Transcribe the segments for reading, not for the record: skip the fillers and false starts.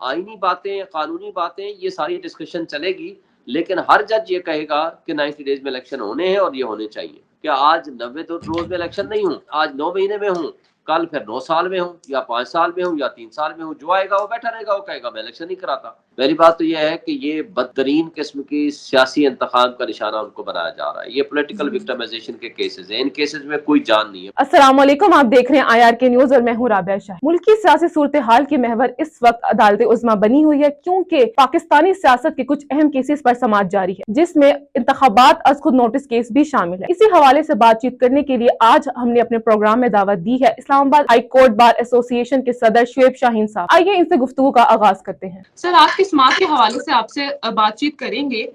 آئینی باتیں، قانونی باتیں، یہ ساری ڈسکشن چلے گی، لیکن ہر جج یہ کہے گا کہ 90 ڈیز میں الیکشن ہونے ہیں اور یہ ہونے چاہیے. کہ آج 90 روز میں الیکشن نہیں ہوں، آج 9 مہینے میں ہوں، کل پھر 9 سال میں ہوں، یا 5 سال میں ہوں، یا 3 سال میں ہوں، جو آئے گا وہ بیٹھا رہے گا، وہ کہے گا میں الیکشن نہیں کراتا. پہلی بات تو یہ ہے کہ یہ بدترین قسم کی سیاسی انتخاب کا نشانہ ان کو بنایا جا رہا ہے. یہ پولیٹیکل وکٹمائزیشن کے کیسز ہیں، ان کیسز میں کوئی جان نہیں ہے. السلام علیکم، آپ دیکھ رہے ہیں IRK نیوز اور میں ہوں رابعہ شاہ. ملک کی سیاسی صورتحال کی محور اس وقت عدالت عظمیٰ بنی ہوئی ہے، کیونکہ پاکستانی سیاست کے کچھ اہم کیسز پر سماعت جاری ہے، جس میں انتخابات از خود نوٹس کیس بھی شامل ہے. اسی حوالے سے بات چیت کرنے کے لیے آج ہم نے اپنے پروگرام میں دعوت دی ہے اسلام آباد ہائی کورٹ بار ایسوسی ایشن کے صدر شعیب شاہین صاحب. آئیے ان سے گفتگو کا آغاز کرتے ہیں. سر، آج کی سماعت کے حوالے سے آپ سے بات چیت کریں گے.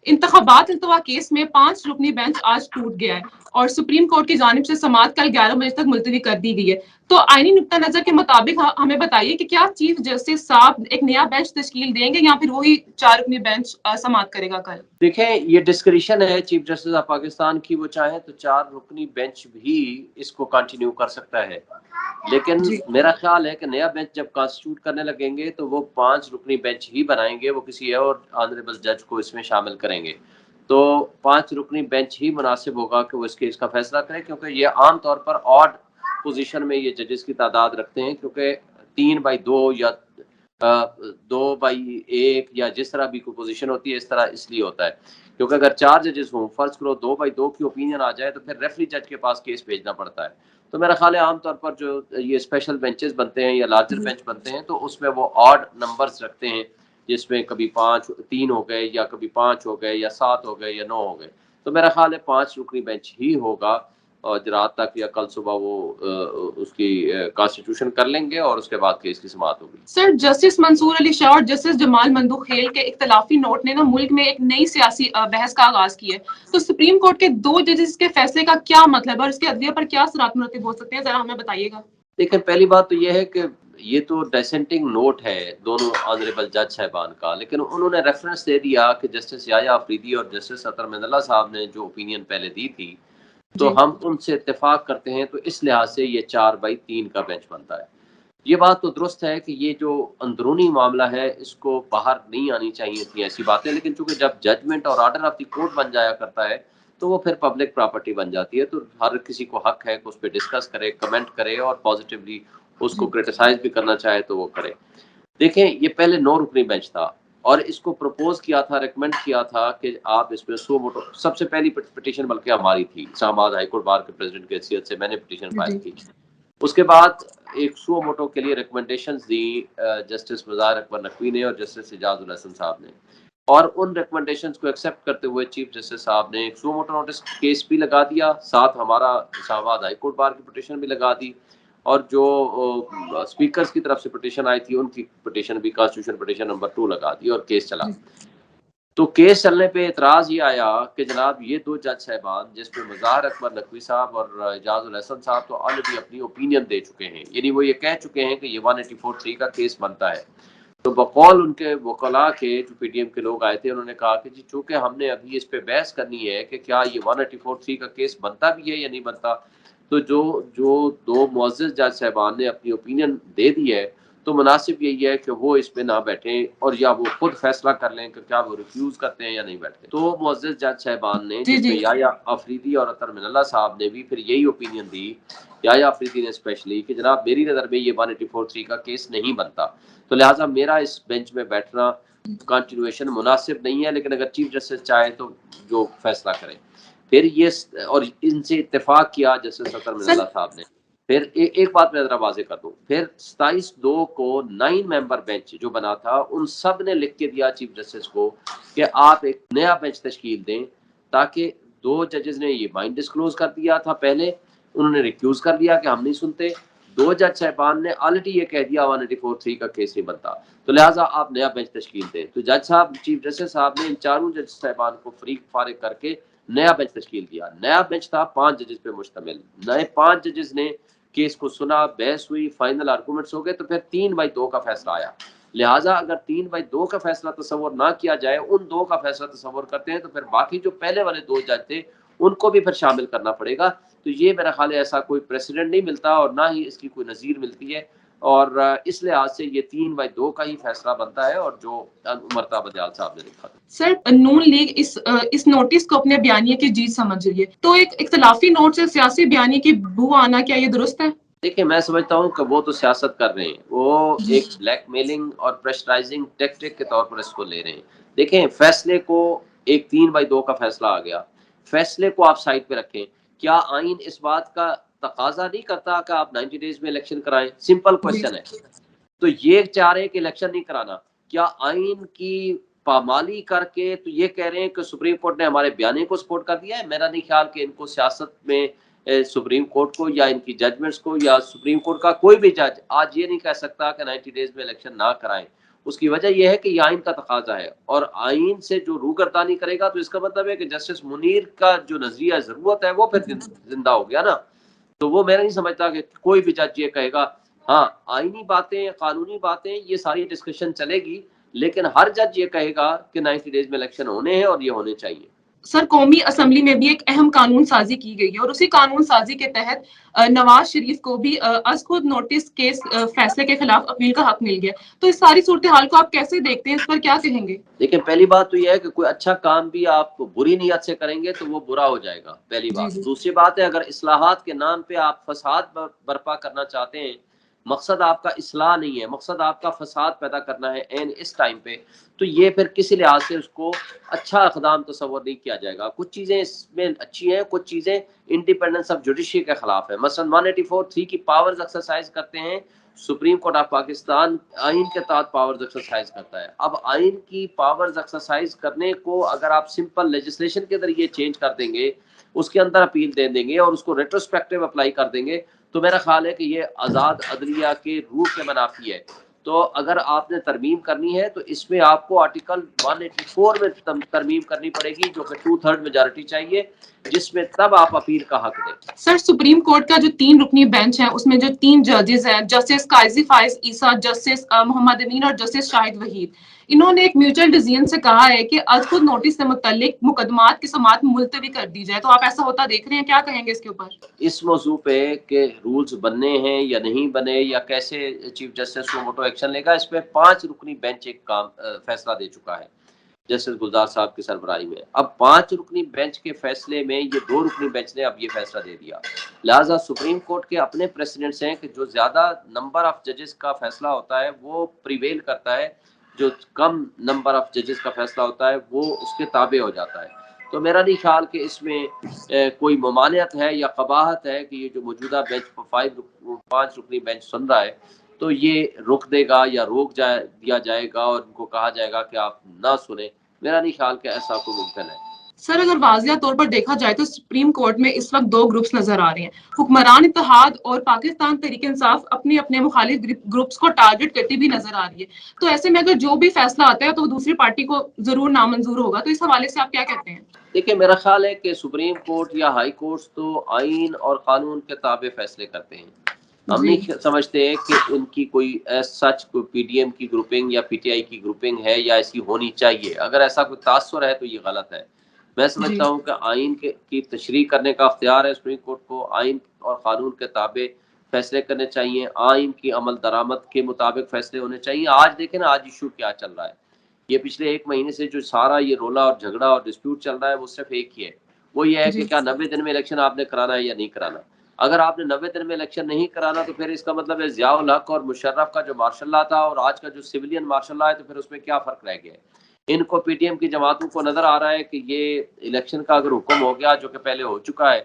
انتخابات التوا کیس میں 5 رکنی بینچ آج ٹوٹ گیا ہے اور سپریم کورٹ کی جانب سے سماعت کل 11 بجے تک ملتوی کر دی گئی ہے. تو آئینی نقطہ نظر کے مطابق ہمیں بتائیے کہ کیا چیف جسٹس صاحب ایک نیا بینچ تشکیل دیں گے یا پھر وہی 4 رکنی بینچ سماعت کرے گا کل؟ دیکھیں، یہ ڈسکریشن ہے چیف جسٹس آف پاکستان کی، وہ چاہیں تو 4 رکنی بینچ بھی اس کو کنٹینیو کر سکتا ہے، لیکن میرا خیال ہے کہ نیا بینچ جب کانسٹیٹیوٹ کرنے لگیں گے تو وہ 5 رکنی بینچ ہی بنائیں گے، وہ کسی اور آنریبل جج کو اس میں شامل کریں گے. تو 5 رکنی بینچ ہی مناسب ہوگا کہ وہ اس کیس کا فیصلہ کرے، کیونکہ یہ عام طور پر آڈ پوزیشن میں یہ ججز کی تعداد رکھتے ہیں، کیونکہ 3/2 یا 2/1 یا جس طرح بھی کوئی پوزیشن ہوتی ہے، اس طرح اس لیے ہوتا ہے کیونکہ اگر 4 ججز ہوں، فرض کرو 2/2 کی اوپینین آ جائے تو پھر ریفری جج کے پاس کیس بھیجنا پڑتا ہے. تو میرا خیال ہے عام طور پر جو یہ اسپیشل بینچز بنتے ہیں یا لارجر بینچ بنتے ہیں تو اس میں وہ آڈ نمبرز رکھتے ہیں، جس میں کبھی 3 ہو گئے، یا کبھی 5 ہو گئے، یا 7 ہو گئے، یا 9 ہو گئے. تو میرا خیال ہے 5 رکنی بینچ ہی ہوگا، اور رات تک یا کل صبح وہ اس کی کانسٹیٹیوشن کر لیں گے اور اس کے بعد کیس کی سماعت ہوگی. سر، جسٹس منصور علی شاہ اور جسٹس جمال مندوخیل کے اختلافی نوٹ نے ملک میں ایک نئی سیاسی بحث کا آغاز کیا ہے. تو سپریم کورٹ کے 2 ججز کے فیصلے کا کیا مطلب ہے اور اس کے عدلیہ پر کیا اثرات مرتب ہو سکتے ہیں، ذرا ہمیں بتائیے گا. دیکھیں، پہلی بات تو یہ ہے کہ یہ تو ڈیسنٹنگ نوٹ ہے دونوں آنریبل جج صاحبان کا، لیکن انہوں نے ریفرنس دے دیا کہ جسٹس یحییٰ آفریدی اور جسٹس اطہر من اللہ صاحب نے جو اوپینین پہلے دی تھی تو ہم ان سے اتفاق کرتے ہیں، تو اس لحاظ سے یہ 4/3 کا بینچ بنتا ہے. یہ بات تو درست ہے کہ یہ جو اندرونی معاملہ ہے اس کو باہر نہیں آنی چاہیے تھی ایسی باتیں، لیکن چونکہ جب ججمنٹ اور آرڈر آف دی کورٹ بن جایا کرتا ہے تو وہ پھر پبلک پراپرٹی بن جاتی ہے، تو ہر کسی کو حق ہے کہ اس پہ ڈسکس کرے، کمنٹ کرے، اور پازیٹیولی اس کو کرٹیسائز بھی کرنا چاہے تو وہ کرے. دیکھیں، یہ پہلے 9 رکنی بینچ تھا اور اس کو پروپوز کیا تھا، ریکمینڈ کیا تھا کہ آپ اس میں سو ووٹوں، سب سے پہلی پٹیشن بلکہ ہماری تھی، اسلام آباد ہائی کورٹ بار کے پریزیڈنٹ کی حیثیت سے میں نے پٹیشن فائل کی. اس کے بعد 100 ووٹوں کے لیے ریکمنڈیشنز دی جسٹس مظاہر اکبر نقوی نے اور جسٹس اعجاز الحسن صاحب نے، اور ان ریکمنڈیشنز کو ایکسیپٹ کرتے ہوئے چیف جسٹس صاحب نے 100 ووٹر نوٹس کیس بھی لگا دیا، ساتھ ہمارا اسلام آباد ہائی کورٹ بار کی پٹیشن بھی لگا دی، اور جو اسپیکرز کی طرف سے پٹیشن آئی تھی ان کی پٹیشن بھی، کانسٹیٹیوشن پٹیشن نمبر 2 لگا دی، اور کیس چلا. تو کیس چلنے پہ اعتراض یہ آیا کہ جناب یہ 2 جج صاحبان جس پہ مظاہر اکبر نقوی صاحب اور اعجاز الحسن صاحب تو آلریڈی اپنی اوپینین دے چکے ہیں، یعنی وہ یہ کہہ چکے ہیں کہ یہ 184(3) کا کیس بنتا ہے. تو بقول ان کے وکلاء کے جو پی ڈی ایم کے لوگ آئے تھے، انہوں نے کہا کہ جی چونکہ ہم نے ابھی اس پہ بحث کرنی ہے کہ کیا یہ 184(3) کا کیس بنتا بھی ہے یا نہیں بنتا، تو جو 2 معزز جج صاحبان نے اپنی اوپینین دے دی ہے تو مناسب یہی ہے کہ وہ اس پہ نہ بیٹھیں اور یا وہ خود فیصلہ کر لیں کہ کیا وہ ریفیوز کرتے ہیں یا نہیں بیٹھتے. تو معزز جج صاحبان نے، جس میں یحییٰ آفریدی اور اطہر من اللہ صاحب نے بھی پھر یہی اوپینین دی، یحییٰ آفریدی نے اسپیشلی، کہ جناب میری نظر میں یہ 184(3) کا کیس نہیں بنتا، تو لہٰذا میرا اس بینچ میں بیٹھنا کنٹینویشن مناسب نہیں ہے، لیکن اگر چیف جسٹس چاہے تو جو فیصلہ کریں. پھر یہ اور ان سے اتفاق کیا جسٹس اطہر من اللہ صاحب نے. پھر ایک بات میں ذرا واضح کر دوں، پھر 27/2 کو 9 ممبر بینچ جو بنا تھا ان سب نے لکھ کے دیا چیف جسٹس کو کہ آپ ایک نیا بینچ تشکیل دیں، تاکہ 2 ججز نے یہ مائنڈ ڈسکلوز کر دیا تھا، پہلے انہوں نے ریکیوز کر دیا کہ ہم نہیں سنتے، 2 جج صاحبان نے آلریڈی یہ کہہ دیا 184(3) کا کیس نہیں بنتا، تو لہٰذا آپ نیا بینچ تشکیل دیں. تو جج صاحب، چیف جسٹس صاحب نے ان 4 جج صاحبان کو فارغ کر کے نیا بینچ تشکیل دیا. نیا بینچ تھا 5 ججز پہ مشتمل. نئے 5 ججز نے کیس کو سنا، بحث ہوئی، فائنل آرگومنٹس ہو گئے، تو پھر 3/2 کا فیصلہ آیا. لہٰذا اگر 3/2 کا فیصلہ تصور نہ کیا جائے، ان 2 کا فیصلہ تصور کرتے ہیں، تو پھر باقی جو پہلے والے 2 جج تھے ان کو بھی پھر شامل کرنا پڑے گا. تو یہ میرا خیال ہے ایسا کوئی پریسیڈنٹ نہیں ملتا اور نہ ہی اس کی کوئی نظیر ملتی ہے. اور اس لحاظ سے یہ 3/2 کا ہی فیصلہ بنتا ہے اور جو مرتضی بدیال صاحب نے لکھا تھا۔ سر نون لیگ اس نوٹس کو اپنے بیانیے کی جیت سمجھ رہی ہے، تو ایک اختلافی نوٹ سے سیاسی بیانیے کی بو آنا کیا یہ درست ہے؟ دیکھیں میں سمجھتا ہوں کہ وہ تو سیاست کر رہے ہیں، وہ ایک بلیک میلنگ اور پریشرائزنگ ٹیکٹک کے طور پر اس کو لے رہے ہیں۔ دیکھیں فیصلے کو ایک 3/2 کا فیصلہ آ گیا، فیصلے کو آپ سائڈ پہ رکھیں۔ کیا آئین اس بات کا تقاضا نہیں کرتا کہ آپ 90 ڈیز میں الیکشن کرائیں؟ سمپل کوشچن ہے۔ تو یہ چاہ رہے ہیں کہ الیکشن نہیں کرانا، کیا آئین کی پامالی کر کے تو یہ کہہ رہے ہیں کہ سپریم کورٹ نے ہمارے بیانے کو سپورٹ کر دیا ہے؟ میرا نہیں خیال کہ ان کو سیاست میں سپریم کورٹ کو یا ان کی ججمنٹس کو یا سپریم کورٹ کا کوئی بھی جج آج یہ نہیں کہہ سکتا کہ 90 ڈیز میں الیکشن نہ کرائیں۔ اس کی وجہ یہ ہے کہ یہ آئین کا تقاضا ہے، اور آئین سے جو روگردانی کرے گا تو اس کا مطلب ہے کہ جسٹس منیر کا جو نظریہ ضرورت ہے وہ پھر زندہ ہو گیا نا۔ تو وہ میں نہیں سمجھتا کہ کوئی بھی جج یہ کہے گا۔ ہاں آئینی باتیں، قانونی باتیں، یہ ساری ڈسکشن چلے گی، لیکن ہر جج یہ کہے گا کہ 90 ڈیز میں الیکشن ہونے ہیں اور یہ ہونے چاہیے۔ سر قومی اسمبلی میں بھی ایک اہم قانون سازی کی گئی ہے، اور اسی قانون سازی کے تحت نواز شریف کو بھی از خود نوٹس کیس فیصلے کے خلاف اپیل کا حق مل گیا۔ تو اس ساری صورتحال کو آپ کیسے دیکھتے ہیں، اس پر کیا کہیں گے؟ لیکن پہلی بات تو یہ ہے کہ کوئی اچھا کام بھی آپ بری نیت سے کریں گے تو وہ برا ہو جائے گا، پہلی بات۔ دوسری بات ہے اگر اصلاحات کے نام پہ آپ فساد برپا کرنا چاہتے ہیں، مقصد آپ کا اصلاح نہیں ہے، مقصد آپ کا فساد پیدا کرنا ہے این اس ٹائم پہ، تو یہ پھر کسی لحاظ سے اس کو اچھا اقدام تصور نہیں کیا جائے گا۔ کچھ چیزیں اس میں اچھی ہیں، کچھ چیزیں انڈیپینڈنس آف جوڈیشری کے خلاف ہے۔ مثلا 184(3) کی پاورز ایکسرسائز کرتے ہیں، سپریم کورٹ آف پاکستان آئین کے تحت پاورز ایکسرسائز کرتا ہے۔ اب آئین کی پاورز ایکسرسائز کرنے کو اگر آپ سمپل لیجسلیشن کے ذریعے چینج کر دیں گے، اس کے اندر اپیل دے دیں گے اور اس کو ریٹروسپیکٹیو اپلائی کر دیں گے، تو میرا خیال ہے کہ یہ آزاد عدلیہ کے روح کے منافی ہے۔ تو اگر آپ نے ترمیم کرنی ہے تو اس میں آپ کو آرٹیکل 184 میں ترمیم کرنی پڑے گی، جو کہ 2/3 میجارٹی چاہیے، جس میں تب آپ اپیل کا حق دیں۔ سر سپریم کورٹ کا جو 3 رکنی بینچ ہے، اس میں جو 3 ججز ہیں، جسٹس قاضی فائز عیسیٰ، جسٹس محمد امین اور جسٹس شاہد وحید، انہوں نے ایک میوچل ڈیسیژن سے کہا ہے کہ از خود نوٹس سے متعلق مقدمات کی سماعت ملتوی کر دی جائے۔ تو آپ ایسا ہوتا دیکھ رہے ہیں، کیا کہیں گے اس کے اوپر؟ اس موضوع پہ کہ رولز بننے ہیں یا نہیں بنے یا کیسے چیف جسٹس کو موٹو ایکشن لے گا، اس پہ 5 رکنی بینچ ایک فیصلہ دے چکا ہے جسٹس گلزار صاحب کی سربراہی میں۔ اب 5 رکنی بینچ کے فیصلے میں یہ 2 رکنی بینچ نے اب یہ فیصلہ دے دیا، لہٰذا سپریم کورٹ کے اپنے پریسیڈنٹس ہیں کہ جو زیادہ نمبر آف ججز کا فیصلہ ہوتا ہے وہ پریویل کرتا ہے، جو کم نمبر آف ججز کا فیصلہ ہوتا ہے وہ اس کے تابع ہو جاتا ہے۔ تو میرا نہیں خیال کہ اس میں کوئی ممانعت ہے یا قباحت ہے کہ یہ جو موجودہ بینچ 5 رکنی بینچ سن رہا ہے تو یہ رک دے گا یا دیا جائے گا اور ان کو کہا جائے گا کہ آپ نہ سنیں۔ میرا نہیں خیال کہ ایسا کوئی ممکن ہے۔ سر اگر واضح طور پر دیکھا جائے تو سپریم کورٹ میں اس وقت 2 گروپس نظر آ رہے ہیں، حکمران اتحاد اور پاکستان تحریک انصاف اپنے اپنے مخالف گروپس کو ٹارگٹ کرتی بھی نظر آ رہی ہے۔ تو ایسے میں اگر جو بھی فیصلہ آتا ہے تو وہ دوسری پارٹی کو ضرور نامنظور ہوگا، تو اس حوالے سے آپ کیا کہتے ہیں؟ دیکھیں میرا خیال ہے کہ سپریم کورٹ یا ہائی کورٹس تو آئین اور قانون کے تابع فیصلے کرتے ہیں۔ ہم نہیں سمجھتے کہ ان کی کوئی سچ کوئی پی ڈی ایم کی گروپنگ یا پی ٹی آئی کی گروپنگ ہے یا ایسی ہونی چاہیے۔ اگر ایسا کوئی تاثر ہے تو یہ غلط ہے۔ میں سمجھتا ہوں کہ آئین کی تشریح کرنے کا اختیار ہے سپریم کورٹ کو، آئین اور قانون کے تابع فیصلے کرنے چاہیے، آئین کی عمل درآمد کے مطابق فیصلے ہونے چاہیے۔ آج دیکھیں نا، آج ایشو کیا چل رہا ہے، یہ پچھلے 1 مہینے سے جو سارا یہ رولا اور جھگڑا اور ڈسپیوٹ چل رہا ہے وہ صرف ایک ہی ہے، وہ یہ ہے کہ کیا 90 دن میں الیکشن آپ نے کرانا ہے یا نہیں کرانا۔ اگر آپ نے 90 دن میں الیکشن نہیں کرانا تو پھر اس کا مطلب ہے ضیاء الحق اور مشرف کا جو مارشل لا تھا اور آج کا جو سویلین مارشل لا ہے، تو پھر اس میں کیا فرق رہ گیا ہے؟ ان کو پی ٹی ایم کی جماعتوں کو نظر آ رہا ہے کہ یہ الیکشن کا اگر حکم ہو گیا، جو کہ پہلے ہو چکا ہے،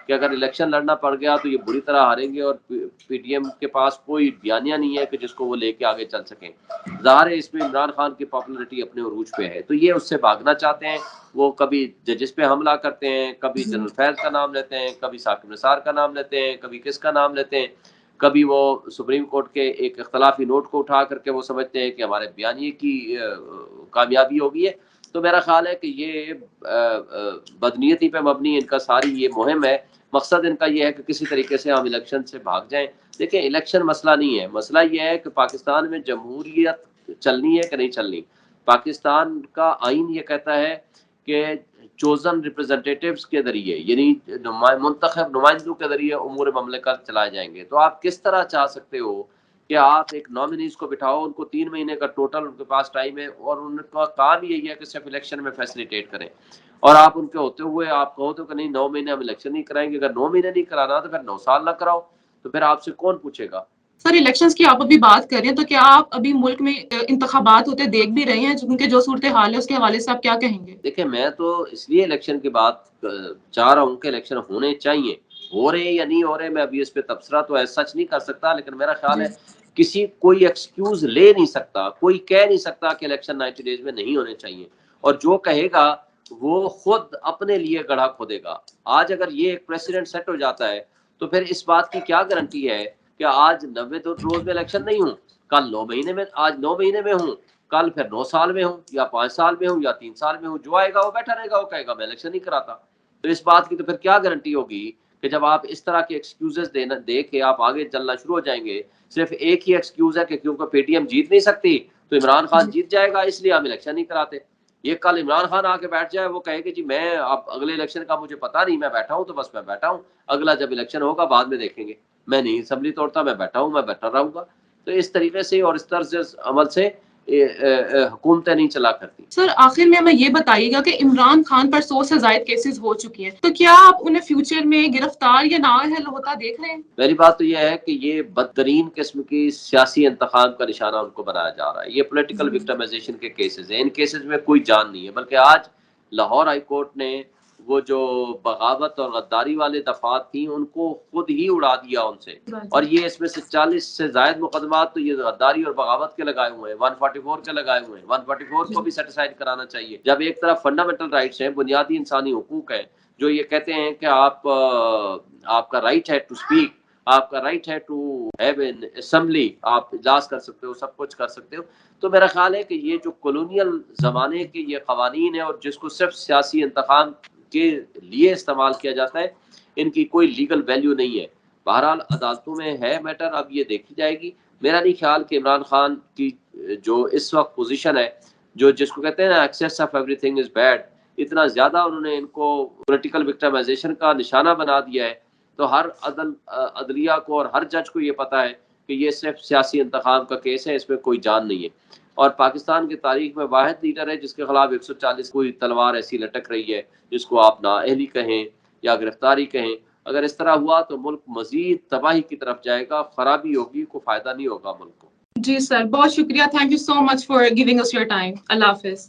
کہ اگر الیکشن لڑنا پڑ گیا تو یہ بری طرح ہاریں گے، اور پی ٹی ایم کے پاس کوئی بیانیہ نہیں ہے کہ جس کو وہ لے کے آگے چل سکیں۔ ظاہر ہے اس میں عمران خان کی پاپولرٹی اپنے عروج پہ ہے، تو یہ اس سے بھاگنا چاہتے ہیں۔ وہ کبھی ججز پہ حملہ کرتے ہیں، کبھی جنرل فیض کا نام لیتے ہیں، کبھی ثاقب نثار کا نام لیتے ہیں، کبھی کس کا نام لیتے ہیں، کبھی وہ سپریم کورٹ کے ایک اختلافی نوٹ کو اٹھا کر کے وہ سمجھتے ہیں کہ ہمارے بیانیے کی کامیابی ہوگی ہے۔ تو میرا خیال ہے کہ یہ بدنیتی پہ مبنی ان کا ساری یہ مہم ہے۔ مقصد ان کا یہ ہے کہ کسی طریقے سے ہم الیکشن سے بھاگ جائیں۔ دیکھیں الیکشن مسئلہ نہیں ہے، مسئلہ یہ ہے کہ پاکستان میں جمہوریت چلنی ہے کہ نہیں چلنی۔ پاکستان کا آئین یہ کہتا ہے کہ چوزن ریپرزنٹیٹیوز کے ذریعے، یعنی منتخب نمائندوں کے ذریعے امور مملکت چلائے جائیں گے۔ تو آپ کس طرح چاہ سکتے ہو کہ آپ ایک نامنیز کو بٹھاؤ، ان کو 3 مہینے کا ٹوٹل ان کے پاس ٹائم ہے، اور ان کا کام یہی ہے کہ صرف الیکشن میں فیسلیٹیٹ کریں، اور آپ ان کے ہوتے ہوئے آپ کہو تو کہ نہیں 9 مہینے ہم الیکشن نہیں کرائیں گے. اگر 9 مہینے نہیں کرانا تو پھر 9 سال نہ کراؤ، تو پھر آپ سے کون پوچھے گا؟ سر الیکشنز کی آپ ابھی بات کر رہے ہیں، تو کیا آپ ابھی ملک میں انتخابات ہوتے دیکھ بھی رہے ہیں؟ کیونکہ جو صورتحال ہے اس کے حوالے سے آپ کیا کہیں گے؟ دیکھیں میں تو اس لیے الیکشن کی بات چاہ رہا ہوں کہ الیکشن ہونے چاہیے. ہو رہے یا نہیں ہو رہے میں ابھی اس پہ تبصرہ تو ایسا سچ نہیں کر سکتا، لیکن میرا خیال جی ہے کسی کوئی ایکسکیوز لے نہیں سکتا، کوئی کہہ نہیں سکتا کہ الیکشن 90 ڈیز میں نہیں ہونے چاہیے، اور جو کہے گا وہ خود اپنے لیے گڑھا کھودے گا. آج اگر یہ ایک پریسیڈنٹ سیٹ ہو جاتا ہے تو پھر اس بات کی کیا گارنٹی ہے کہ آج 90 روز میں الیکشن نہیں ہوں، کل 9 مہینے میں، آج 9 مہینے میں ہوں، کل پھر 9 سال میں ہوں، یا 5 سال میں ہوں، یا 3 سال میں ہوں. جو آئے گا وہ بیٹھا رہے گا، وہ کہے گا میں الیکشن نہیں کراتا. تو اس بات کی تو پھر کیا گارنٹی ہوگی کہ جب آپ اس طرح کے ایکسکیوزز دے کے آپ آگے چلنا شروع ہو جائیں گے. صرف ایک ہی ایکسکیوز ہے کہ کیونکہ پی ٹی ایم جیت نہیں سکتی تو عمران خان جیت جائے گا اس لیے ہم الیکشن نہیں کراتے. یہ کل عمران خان آ کے بیٹھ جائے، وہ کہے کہ جی میں اب اگلے الیکشن کا مجھے پتا نہیں، میں بیٹھا ہوں تو بس میں بیٹھا ہوں، اگلا جب الیکشن ہوگا بعد میں دیکھیں گے، میں نہیں اسمبلی توڑتا، میں بیٹھا ہوں، میں بیٹھا رہوں گا. تو اس طریقے سے اور اس طرز عمل سے حکومتیں نہیں چلا کرتی. سر آخر میں یہ بتائیے گا کہ عمران خان پر 100 سے زائد کیسز ہو چکی ہیں، تو کیا آپ انہیں فیوچر میں گرفتار یا نااہل ہوتا دیکھ رہے ہیں؟ پہلی بات تو یہ ہے کہ یہ بدترین قسم کی سیاسی انتخاب کا نشانہ ان کو بنایا جا رہا ہے. یہ پولیٹیکل وکٹمائزیشن کے کیسز ہیں، ان کیسز میں کوئی جان نہیں ہے، بلکہ آج لاہور ہائی کورٹ نے وہ جو بغاوت اور غداری والے دفعات تھیں ان کو خود ہی اڑا دیا ان سے. اور یہ اس میں سے 40 سے زائد مقدمات تو یہ غداری اور بغاوت کے لگائے ہوئے ہیں، 144 کے لگائے ہوئے ہیں. 144 کو بھی سیٹیسفائڈ کرانا چاہیے. جب ایک طرف فنڈامنٹل رائٹس ہیں، بنیادی انسانی حقوق ہیں، جو یہ کہتے ہیں کہ آپ کا رائٹ ہے ٹو اسپیک، آپ کا رائٹ ہے ٹو ہیو این اسمبلی، آپ اجلاس کر سکتے ہو، سب کچھ کر سکتے ہو. تو میرا خیال ہے کہ یہ جو کولونیل زمانے کے یہ قوانین ہیں اور جس کو صرف سیاسی انتخاب کے لیے استعمال کیا جاتا ہے، ان کی کوئی لیگل ویلیو نہیں ہے. بہرحال عدالتوں میں ہے میٹر، اب یہ دیکھی جائے گی. میرا نہیں خیال کہ عمران خان کی جو اس وقت پوزیشن ہے، جو جس کو کہتے ہیں نا access of every thing is bad, اتنا زیادہ انہوں نے ان کو پولیٹیکل وکٹمائزیشن کا نشانہ بنا دیا ہے. تو ہر عدلیہ کو اور ہر جج کو یہ پتا ہے کہ یہ صرف سیاسی انتخاب کا کیس ہے، اس میں کوئی جان نہیں ہے. اور پاکستان کی تاریخ میں واحد لیڈر ہے جس کے خلاف 140 کوئی تلوار ایسی لٹک رہی ہے جس کو آپ نااہلی کہیں یا گرفتاری کہیں. اگر اس طرح ہوا تو ملک مزید تباہی کی طرف جائے گا، خرابی ہوگی، کوئی فائدہ نہیں ہوگا ملک کو. جی سر، بہت شکریہ. Thank you so much for giving us your time. اللہ حافظ.